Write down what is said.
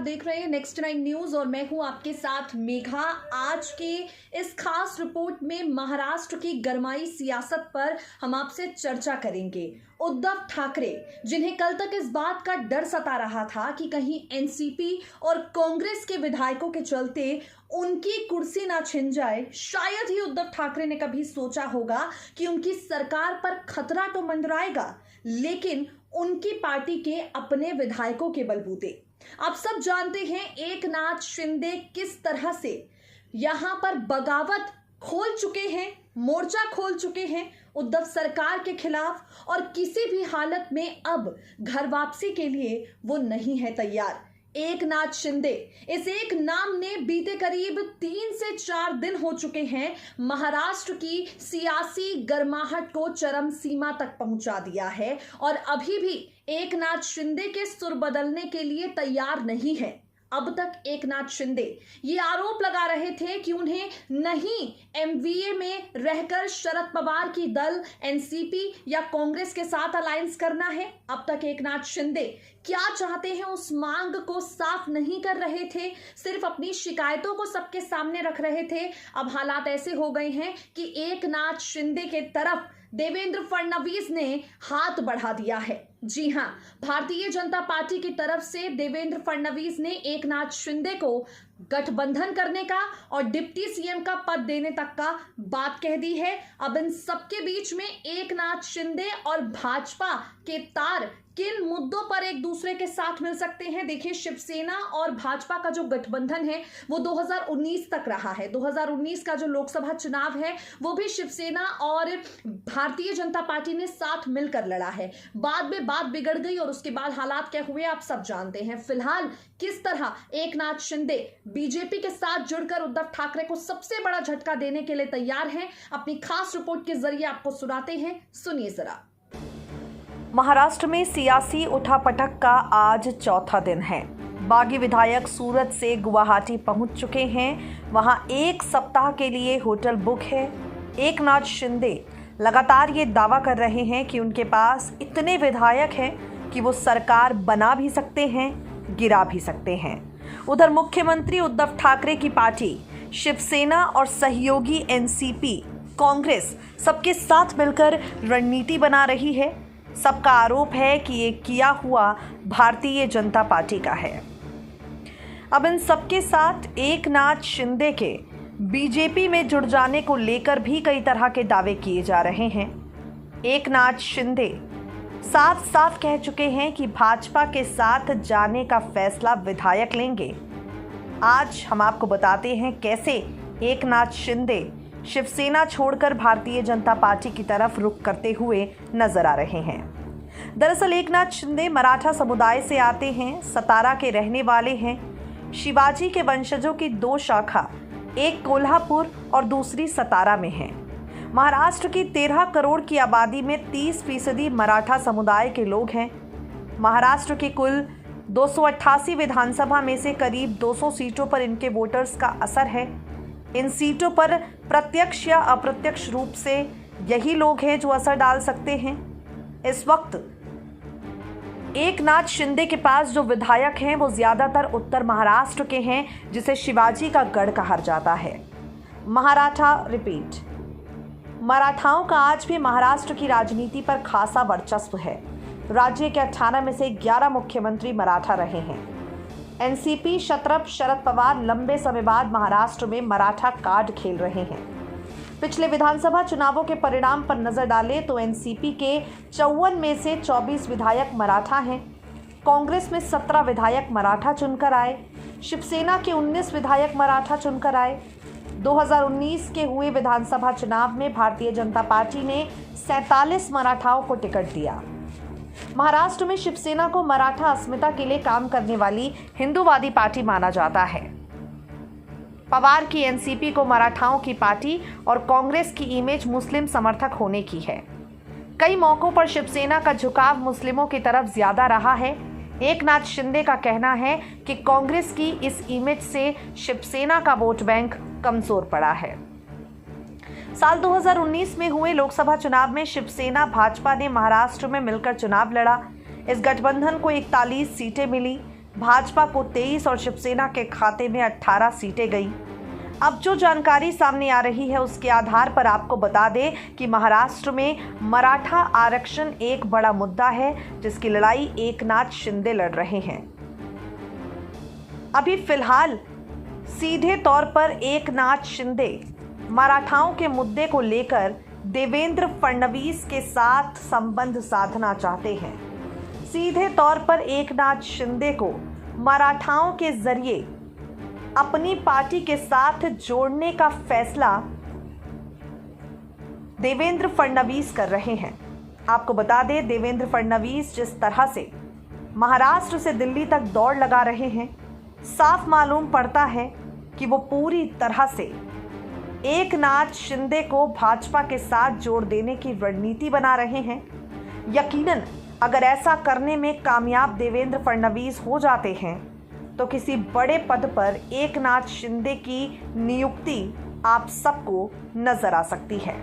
देख रहे हैं नेक्स्ट 9 न्यूज और मैं हूं आपके साथ मेघा। आज की इस खास रिपोर्ट में महाराष्ट्र की गरमाई सियासत पर हम आपसे चर्चा करेंगे। उद्धव ठाकरे, जिन्हें कल तक इस बात का डर सता रहा था कि कहीं एनसीपी और कांग्रेस के विधायकों के चलते उनकी कुर्सी ना छिन जाए, शायद ही उद्धव ठाकरे ने कभी सोचा होगा कि उनकी सरकार पर खतरा तो मंडराएगा, लेकिन उनकी पार्टी के अपने विधायकों के बलबूते। आप सब जानते हैं एकनाथ शिंदे किस तरह से यहां पर बगावत खोल चुके हैं, मोर्चा खोल चुके हैं उद्धव सरकार के खिलाफ, और किसी भी हालत में अब घर वापसी के लिए वो नहीं है तैयार। एकनाथ शिंदे, इस एक नाम ने बीते करीब 3 से 4 दिन हो चुके हैं महाराष्ट्र की सियासी गर्माहट को चरम सीमा तक पहुंचा दिया है, और अभी भी एकनाथ शिंदे के सुर बदलने के लिए तैयार नहीं है। अब तक एकनाथ शिंदे ये आरोप लगा रहे थे कि उन्हें नहीं एमवीए में रहकर शरद पवार की दल एनसीपी या कांग्रेस के साथ अलायंस करना है। अब तक एकनाथ शिंदे क्या चाहते हैं उस मांग को साफ नहीं कर रहे थे, सिर्फ अपनी शिकायतों को सबके सामने रख रहे थे। अब हालात ऐसे हो गए हैं कि एकनाथ शिंदे के तरफ देवेंद्र फडणवीस ने हाथ बढ़ा दिया है। जी हां, भारतीय जनता पार्टी की तरफ से देवेंद्र फडणवीस ने एकनाथ शिंदे को गठबंधन करने का और डिप्टी सीएम का पद देने तक का बात कह दी है। अब इन सबके बीच में एकनाथ शिंदे और भाजपा के तार किन मुद्दों पर एक दूसरे के साथ मिल सकते हैं? देखिए, शिवसेना और भाजपा का जो गठबंधन है वो 2019 तक रहा है। 2019 का जो लोकसभा चुनाव है वो भी शिवसेना और भारतीय जनता पार्टी ने साथ मिलकर लड़ा है। बाद में बात बिगड़ गई और उसके बाद हालात क्या हुए आप सब जानते हैं। फिलहाल किस तरह एकनाथ शिंदे बीजेपी के साथ जुड़कर उद्धव ठाकरे को सबसे बड़ा झटका देने के लिए तैयार हैं, अपनी खास रिपोर्ट के जरिए आपको सुनाते हैं, सुनिए जरा। महाराष्ट्र में सियासी उठापटक का आज चौथा दिन है। बागी विधायक सूरत से गुवाहाटी पहुंच चुके हैं। वहां 1 सप्ताह के लिए होटल बुक है। एकनाथ शिंदे लगातार ये दावा कर रहे हैं कि उनके पास इतने विधायक हैं कि वो सरकार बना भी सकते हैं, गिरा भी सकते हैं। उधर मुख्यमंत्री उद्धव ठाकरे की पार्टी शिवसेना और सहयोगी एनसीपी कांग्रेस सबके साथ मिलकर रणनीति बना रही है। सबका आरोप है कि ये किया हुआ भारतीय जनता पार्टी का है। अब इन सबके साथ एकनाथ शिंदे के बीजेपी में जुड़ जाने को लेकर भी कई तरह के दावे किए जा रहे हैं। एकनाथ शिंदे साफ साफ कह चुके हैं कि भाजपा के साथ जाने का फैसला विधायक लेंगे। आज हम आपको बताते हैं कैसे एकनाथ शिंदे शिवसेना छोड़कर भारतीय जनता पार्टी की तरफ रुख करते हुए नजर आ रहे हैं। दरअसल एकनाथ शिंदे मराठा समुदाय से आते हैं, सतारा के रहने वाले हैं। शिवाजी के वंशजों की 2 शाखा, एक कोल्हापुर और दूसरी सतारा में है। महाराष्ट्र की 13 करोड़ की आबादी में 30% मराठा समुदाय के लोग हैं। महाराष्ट्र की कुल 288 विधानसभा में से करीब 200 सीटों पर इनके वोटर्स का असर है। इन सीटों पर प्रत्यक्ष या अप्रत्यक्ष रूप से यही लोग हैं जो असर डाल सकते हैं। इस वक्त एकनाथ शिंदे के पास जो विधायक हैं वो ज्यादातर उत्तर महाराष्ट्र के हैं, जिसे शिवाजी का गढ़ कहा जाता है। मराठाओं का आज भी महाराष्ट्र की राजनीति पर खासा वर्चस्व है। राज्य के 18 में से 11 मुख्यमंत्री मराठा रहे हैं। एनसीपी शत्रप शरद पवार लंबे समय बाद महाराष्ट्र में मराठा कार्ड खेल रहे हैं। पिछले विधानसभा चुनावों के परिणाम पर नजर डालें तो एनसीपी के 54 में से 24 विधायक मराठा हैं। कांग्रेस में 17 विधायक मराठा चुनकर आए। शिवसेना के 19 विधायक मराठा चुनकर आए। 2019 के हुए विधानसभा चुनाव में भारतीय जनता पार्टी ने 47 मराठाओं को टिकट दिया। महाराष्ट्र में शिवसेना को मराठा अस्मिता के लिए काम करने वाली हिंदूवादी पार्टी माना जाता है। पवार की एनसीपी को मराठाओं की पार्टी और कांग्रेस की इमेज मुस्लिम समर्थक होने की है। कई मौकों पर शिवसेना का झुकाव मुस्लिमों की तरफ ज्यादा रहा है। एकनाथ शिंदे का कहना है कि कांग्रेस की इस इमेज से शिवसेना का वोट बैंक कमजोर पड़ा है। साल 2019 में हुए लोकसभा चुनाव में शिवसेना भाजपा ने महाराष्ट्र में मिलकर चुनाव लड़ा। इस गठबंधन को 41 सीटें मिली। भाजपा को 23 और शिवसेना के खाते में 18 सीटें गई। अब जो जानकारी सामने आ रही है उसके आधार पर आपको बता दें कि महाराष्ट्र में मराठा आरक्षण एक बड़ा मुद्दा है, जिसकी लड़ाई एकनाथ शिंदे लड़ रहे हैं। अभी फिलहाल सीधे तौर पर एकनाथ शिंदे मराठाओं के मुद्दे को लेकर देवेंद्र फडणवीस के साथ संबंध साधना चाहते हैं। सीधे तौर पर एकनाथ शिंदे को मराठाओं के जरिए अपनी पार्टी के साथ जोड़ने का फैसला देवेंद्र फडणवीस कर रहे हैं। आपको बता दें, देवेंद्र फडणवीस जिस तरह से महाराष्ट्र से दिल्ली तक दौड़ लगा रहे हैं, साफ मालूम पड़ता है कि वो पूरी तरह से एकनाथ शिंदे को भाजपा के साथ जोड़ देने की रणनीति बना रहे हैं। यकीनन अगर ऐसा करने में कामयाब देवेंद्र फडणवीस हो जाते हैं तो किसी बड़े पद पर एकनाथ शिंदे की नियुक्ति आप सबको नजर आ सकती है।